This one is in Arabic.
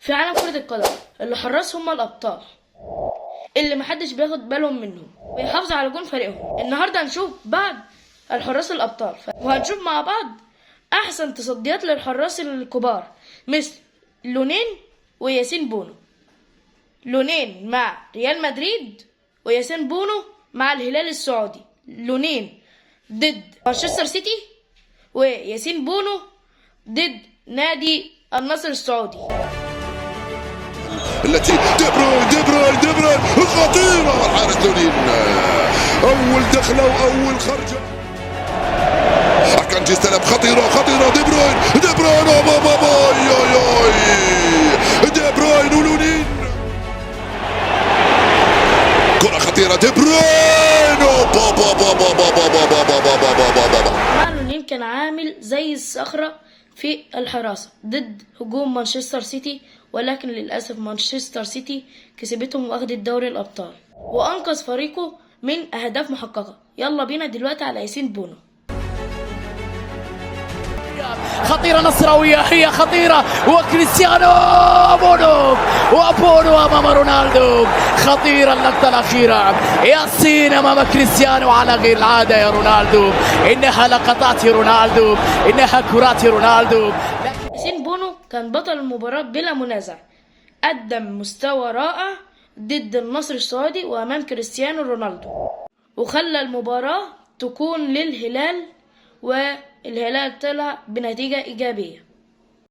في عالم كرة القدم اللي حراس هم الأبطال اللي محدش بياخد بالهم منهم ويحافظوا على جون فريقهم. النهارده هنشوف بعض الحراس الأبطال وهنشوف مع بعض أحسن تصديات للحراس الكبار مثل لونين وياسين بونو. لونين مع ريال مدريد وياسين بونو مع الهلال السعودي. لونين ضد مانشستر سيتي وياسين بونو ضد نادي النصر السعودي. التي دي بروين خطيرة الحارس لونين، أول دخلة وأول خرجة. أكانجي استلم خطيرة دي بروين دي بروين ولونين، كرة خطيرة دي بروين مع لونين كان عامل زي الصخرة في الحراسة ضد هجوم مانشستر سيتي، ولكن للأسف مانشستر سيتي كسبتهم واخدت دوري الأبطال وأنقذ فريقه من أهداف محققة. يلا بينا دلوقتي على ياسين بونو. خطيرة نصراوية، هي خطيرة وكريستيانو وبونو أمام رونالدو. خطيرة اللقطة الأخيرة، ياسين أمام كريستيانو على غير العادة يا رونالدو. إنها لقطات رونالدو، إنها كرات رونالدو. ياسين بونو كان بطل المباراة بلا منازع، قدم مستوى رائع ضد النصر السعودي وأمام كريستيانو رونالدو، وخلى المباراة تكون للهلال والهلال طلع بنتيجة إيجابية.